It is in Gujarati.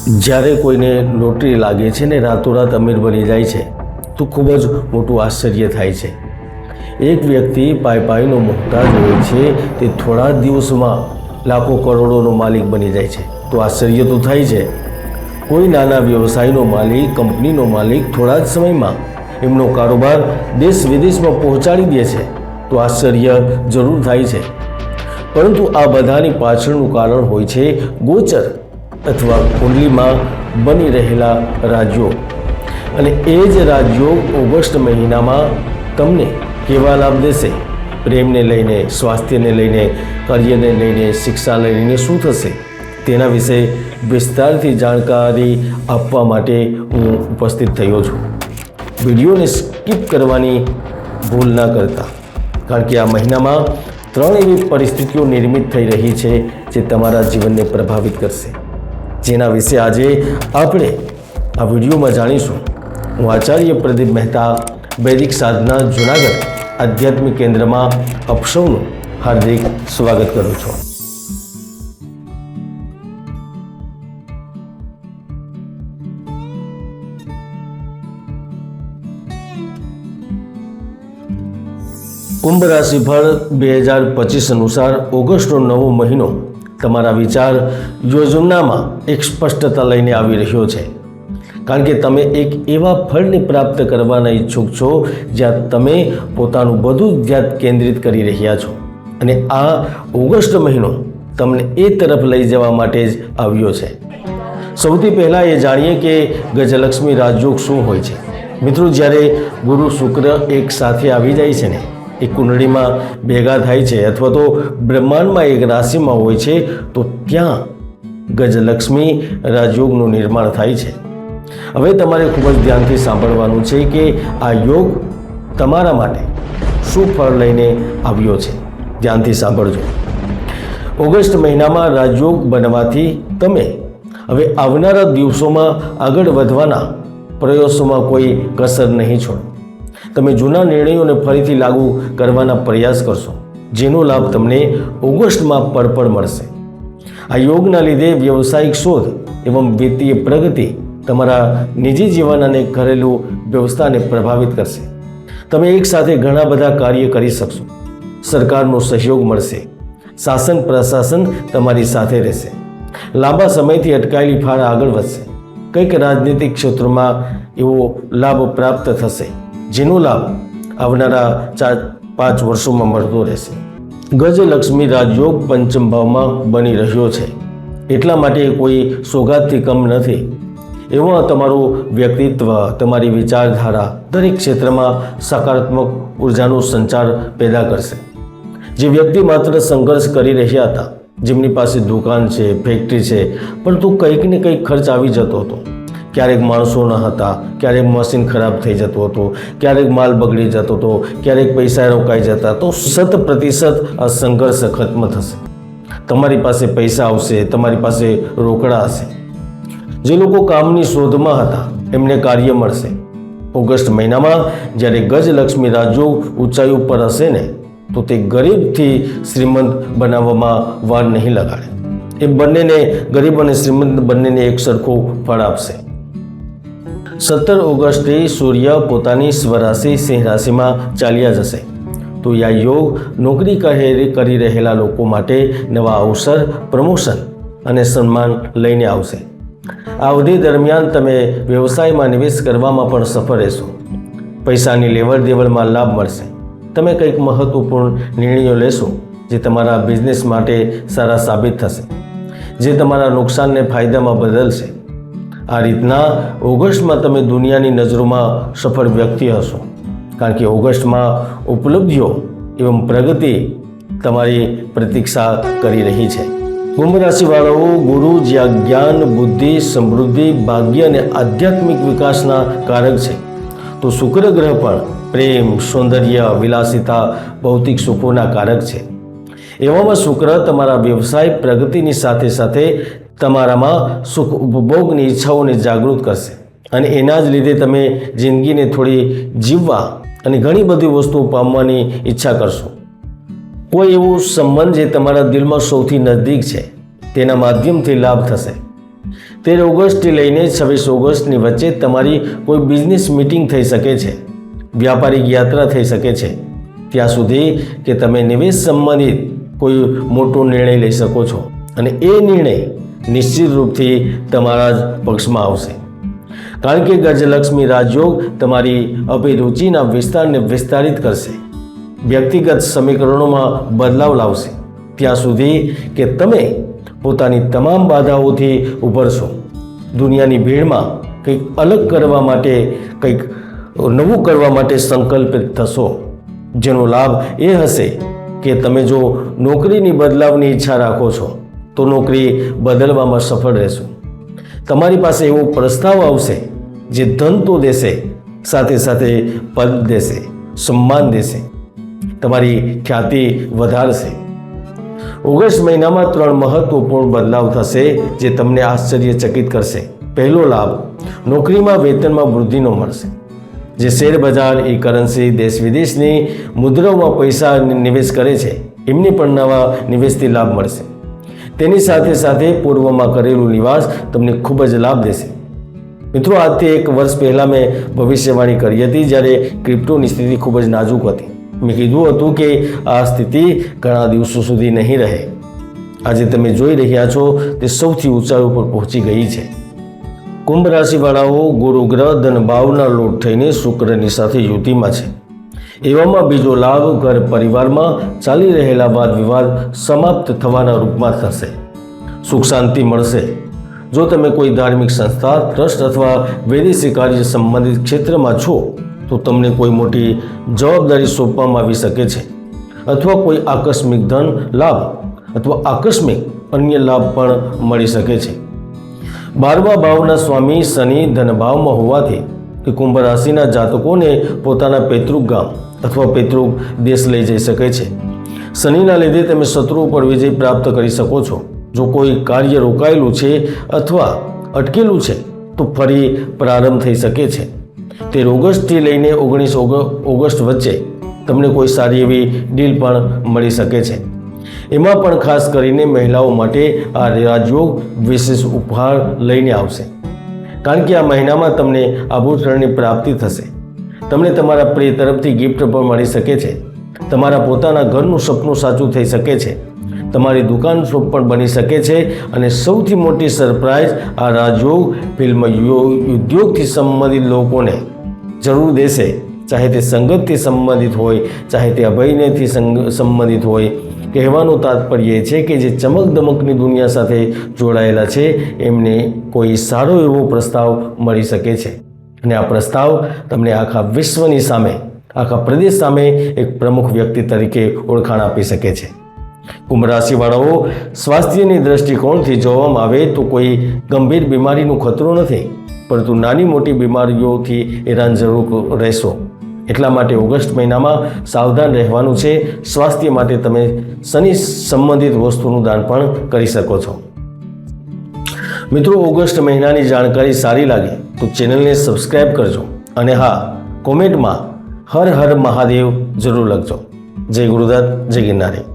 જ્યારે કોઈને લોટરી લાગે છે ને રાતોરાત અમીર બની જાય છે તો ખૂબ જ મોટું આશ્ચર્ય થાય છે. એક વ્યક્તિ પાઈનો મોહતાજ હોય છે તે થોડા જ દિવસમાં લાખો કરોડોનો માલિક બની જાય છે તો આશ્ચર્ય તો થાય છે. કોઈ નાના વ્યવસાયનો માલિક, કંપનીનો માલિક થોડા જ સમયમાં એમનો કારોબાર દેશ વિદેશમાં પહોંચાડી દે છે તો આશ્ચર્ય જરૂર થાય છે. પરંતુ આ બધાની પાછળનું કારણ હોય છે ગોચર અથવા કુંડલીમાં બની રહેલા રાજયોગ. અને એ જ રાજયોગ ઓગસ્ટ મહિનામાં તમને કેવા લાભ દેશે, પ્રેમને લઈને, સ્વાસ્થ્યને લઈને, કાર્યને લઈને, શિક્ષાને લઈને શું થશે તેના વિશે વિસ્તારથી જાણકારી આપવા માટે હું ઉપસ્થિત થયો છું. વિડીયોને સ્કીપ કરવાની ભૂલ ના કરતા, કારણ કે આ મહિનામાં 3 એવી પરિસ્થિતિઓ નિર્મિત થઈ રહી છે જે તમારા જીવનને પ્રભાવિત કરશે, જેના વિશે આજે આપણે આ વિડીયોમાં જાણીશું. હું આચાર્ય પ્રદીપ મહેતા, વૈદિક સાધના જૂનાગઢ આધ્યાત્મિક કેન્દ્રમાં આપ સૌનું હાર્દિક સ્વાગત કરું છું. કુંભ રાશિફળ 2025 અનુસાર ઓગસ્ટનો નવો મહિનો તમારા વિચાર યોજનામાં એક સ્પષ્ટતા લઈને આવી રહ્યો છે, કારણ કે તમે એક એવા ફળને પ્રાપ્ત કરવાના ઈચ્છુક છો જ્યાં તમે પોતાનું બધું ધ્યાન કેન્દ્રિત કરી રહ્યા છો. અને આ ઓગસ્ટ મહિનો તમને એ તરફ લઈ જવા માટે જ આવ્યો છે. સૌથી પહેલાં એ જાણીએ કે ગજલક્ષ્મી રાજયોગ શું હોય છે. મિત્રો, જ્યારે ગુરુ શુક્ર એક સાથે આવી જાય છે ને, એ કુંડળીમાં ભેગા થાય છે અથવા તો બ્રહ્માંડમાં એક રાશિમાં હોય છે તો ત્યાં ગજલક્ષ્મી રાજયોગનું નિર્માણ થાય છે. હવે તમારે ખૂબ જ ધ્યાનથી સાંભળવાનું છે કે આ યોગ તમારા માટે શું ફળ લઈને આવ્યો છે. ધ્યાનથી સાંભળજો. ઓગસ્ટ મહિનામાં રાજયોગ બનવાથી તમે હવે આવનારા દિવસોમાં આગળ વધવાના પ્રયાસોમાં કોઈ કસર નહીં છોડો. તમે જૂના નિર્ણયોને ફરીથી લાગુ કરવાના પ્રયાસ કરશો, જેનો લાભ તમને ઓગસ્ટમાં પડપડ મળશે. આ યોગના લીધે વ્યવસાયિક શોધ એવં વિત્તીય પ્રગતિ તમારા નિજી જીવન અને ઘરેલું વ્યવસ્થાને પ્રભાવિત કરશે. તમે એકસાથે ઘણા બધા કાર્ય કરી શકશો. સરકારનો સહયોગ મળશે. શાસન પ્રશાસન તમારી સાથે રહેશે. લાંબા સમયથી અટકાયેલી ફાળ આગળ વધશે. કંઈક રાજનીતિક ક્ષેત્રમાં એવો લાભ પ્રાપ્ત થશે, જેનો લાભ આવનારા 4-5 વર્ષોમાં મળતો રહેશે. ગજલક્ષ્મી રાજયોગ પંચમ ભાવમાં બની રહ્યો છે, એટલા માટે કોઈ સોગાદથી કમ નથી. એવા તમારું વ્યક્તિત્વ, તમારી વિચારધારા દરેક ક્ષેત્રમાં સકારાત્મક ઉર્જાનો સંચાર પેદા કરશે. જે વ્યક્તિ માત્ર સંઘર્ષ કરી રહ્યા હતા, જેમની પાસે દુકાન છે, ફેક્ટરી છે, પરંતુ કંઈક ને કંઈક ખર્ચ આવી જતો હતો. ક્યારેક માણસો ન હતા, ક્યારેક મશીન ખરાબ થઈ જતું હતું, ક્યારેક માલ બગડી જતો હતો, ક્યારેક પૈસા રોકાઈ જતા, તો 100% આ સંઘર્ષ ખત્મ થશે. તમારી પાસે પૈસા આવશે, તમારી પાસે રોકડા હશે. જે લોકો કામની શોધમાં હતા એમને કાર્ય મળશે. ઓગસ્ટ મહિનામાં જ્યારે ગજલક્ષ્મી રાજયોગ ઊંચાઈ ઉપર હશે ને, તો તે ગરીબથી શ્રીમંત બનાવવામાં વાર નહીં લગાડે. એ બંનેને, ગરીબ અને શ્રીમંત બંનેને એક સરખું ફળ આપશે. 17 ઓગસ્ટે સૂર્ય પોતાની સ્વરાશિ સિંહ રાશિમાં ચાલ્યા જશે, તો આ યોગ નોકરી કરી રહેલા લોકો માટે નવા અવસર, પ્રમોશન અને સન્માન લઈને આવશે. આ અવધિ દરમિયાન તમે વ્યવસાયમાં નિવેશ કરવામાં પણ સફળ રહેશો. પૈસાની લેવડ દેવડમાં લાભ મળશે. તમે કંઈક મહત્વપૂર્ણ નિર્ણયો લેશો જે તમારા બિઝનેસ માટે સારા સાબિત થશે, જે તમારા નુકસાનને ફાયદામાં બદલશે. આ રીતના ઓગસ્ટમાં તમે દુનિયાની નજરોમાં સફળ વ્યક્તિ હશો, કારણ કે ઓગસ્ટમાં ઉપલબ્ધિઓ એવં પ્રગતિ તમારી પ્રતીક્ષા કરી રહી છે. કુંભ રાશિવાળાઓ, ગુરુ જ્યાં જ્ઞાન, બુદ્ધિ, સમૃદ્ધિ, ભાગ્ય અને આધ્યાત્મિક વિકાસના કારક છે, તો શુક્ર ગ્રહ પણ પ્રેમ, સૌંદર્ય, વિલાસિતા, ભૌતિક સુખોના કારક છે. એવામાં શુક્ર તમારા વ્યવસાય પ્રગતિની સાથે સાથે તમારામાં સુખ ઉપભોગની ઈચ્છાઓને જાગૃત કરશે, અને એના જ લીધે તમે જિંદગીને થોડી જીવવા અને ઘણી બધી વસ્તુઓ પામવાની ઈચ્છા કરશો. કોઈ એવું સંબંધ જે તમારા દિલમાં સૌથી નજદીક છે તેના માધ્યમથી લાભ થશે. 13 ઓગસ્ટથી લઈને 26 ઓગસ્ટની વચ્ચે તમારી કોઈ બિઝનેસ મીટિંગ થઈ શકે છે, વ્યાપારિક યાત્રા થઈ શકે છે, ત્યાં સુધી કે તમે નિવેશ સંબંધિત કોઈ મોટો નિર્ણય લઈ શકો છો અને એ નિર્ણય નિશ્ચિત રૂપથી તમારા જ પક્ષમાં આવશે. કારણ કે ગજલક્ષ્મી રાજયોગ તમારી અભિરુચિના વિસ્તારને વિસ્તારિત કરશે, વ્યક્તિગત સમીકરણોમાં બદલાવ લાવશે, ત્યાં સુધી કે તમે પોતાની તમામ બાધાઓથી ઉભરશો. દુનિયાની ભીડમાં કંઈક અલગ કરવા માટે, કંઈક નવું કરવા માટે સંકલ્પિત થશો, જેનો લાભ એ હશે કે તમે જો નોકરીની બદલાવની ઈચ્છા રાખો છો તો નોકરી બદલવામાં સફળ રહેશો. તમારી પાસે એવો પ્રસ્તાવ આવશે જે ધન તો દેશે, સાથે સાથે પદ દેશે, સન્માન દેશે, તમારી ખ્યાતિ વધારશે. ઓગસ્ટ મહિનામાં 3 મહત્વપૂર્ણ બદલાવ થશે જે તમને આશ્ચર્યચકિત કરશે. પહેલો લાભ, નોકરીમાં વેતનમાં વૃદ્ધિનો મળશે. જે શેર બજાર, ઈ કરન્સી, દેશ વિદેશની મુદ્રાઓમાં પૈસા નિવેશ કરે છે એમને પણ નવા નિવેશથી લાભ મળશે. તેની સાથે સાથે પૂર્વમાં કરેલું નિવાસ તમને ખૂબ જ લાભ દેશે. મિત્રો, આજથી 1 વર્ષ પહેલાં મેં ભવિષ્યવાણી કરી હતી જ્યારે ક્રિપ્ટોની સ્થિતિ ખૂબ જ નાજુક હતી. મેં કીધું હતું કે આ સ્થિતિ ઘણા દિવસો સુધી નહીં રહે. આજે તમે જોઈ રહ્યા છો તે સૌથી ઊંચાઈ ઉપર પહોંચી ગઈ છે. કુંભ રાશિવાળાઓ, ગુરુ ગ્રહ ધન ભાવના લોટ થઈને શુક્રની સાથે યુતિમાં છે. એવામાં બીજો લાભ ઘર પરિવારમાં ચાલી રહેલા વાદ વિવાદ સમાપ્ત થવાના રૂપમાં થશે. સુખ શાંતિ મળશે. જો તમે કોઈ ધાર્મિક સંસ્થા, ટ્રસ્ટ અથવા વૈદેશિક કાર્ય સંબંધિત ક્ષેત્રમાં છો તો તમને કોઈ મોટી જવાબદારી સોંપવામાં આવી શકે છે, અથવા કોઈ આકસ્મિક ધન લાભ અથવા આકસ્મિક અન્ય લાભ પણ મળી શકે છે. 12મા ભાવના સ્વામી શનિ ધનભાવમાં હોવાથી તે કુંભ રાશિના જાતકોને પોતાના પૈતૃક ગામ અથવા પૈતૃક દેશ લઈ જઈ શકે છે. શનિના લીધે તમે શત્રુઓ પર વિજય પ્રાપ્ત કરી શકો છો. જો કોઈ કાર્ય રોકાયેલું છે અથવા અટકેલું છે તો ફરી પ્રારંભ થઈ શકે છે. 13 ઓગસ્ટથી લઈને 19 ઓગસ્ટ વચ્ચે તમને કોઈ સારી એવી ડીલ પણ મળી શકે છે. એમાં પણ ખાસ કરીને મહિલાઓ માટે આ રાજયોગ વિશેષ ઉપહાર લઈને આવશે. કારણ કે આ મહિનામાં તમને આભૂષણની પ્રાપ્તિ થશે. તમને તમારા પ્રિય તરફથી ગિફ્ટ પણ મળી શકે છે. તમારા પોતાના ઘરનું સપનું સાચું થઈ શકે છે. તમારી દુકાન શોપ પણ બની શકે છે. અને સૌથી મોટી સરપ્રાઇઝ, આ રાજયોગ ફિલ્મ ઉદ્યોગથી સંબંધિત લોકોને જરૂર દેશે. ચાહે તે સંગતથી સંબંધિત હોય, ચાહે તે અભિનયથી સંબંધિત હોય. કહેવાનું તાત્પર્ય એ છે કે જે ચમક દમકની દુનિયા સાથે જોડાયેલા છે એમને કોઈ સારો એવો પ્રસ્તાવ મળી શકે છે. અને આ પ્રસ્તાવ તમને આખા વિશ્વની સામે, આખા પ્રદેશ સામે એક પ્રમુખ વ્યક્તિ તરીકે ઓળખાણ આપી શકે છે. કુંભ રાશિવાળાઓ, સ્વાસ્થ્યની દૃષ્ટિકોણથી જોવામાં આવે તો કોઈ ગંભીર બીમારીનો ખતરો નથી, પરંતુ નાની મોટી બીમારીઓથી હેરાન જરૂર રહેશો. એટલા માટે ઓગસ્ટ મહિનામાં સાવધાન રહેવાનું છે. સ્વાસ્થ્ય માટે તમે શનિ સંબંધિત વસ્તુનું દાન પણ કરી શકો છો. મિત્રો, ઓગસ્ટ મહિનાની જાણકારી સારી લાગે તો ચેનલને સબસ્ક્રાઈબ કરજો. અને હા, કોમેન્ટમાં હર હર મહાદેવ જરૂર લખજો. જય ગુરુદત્ત, જય ગિરનારી.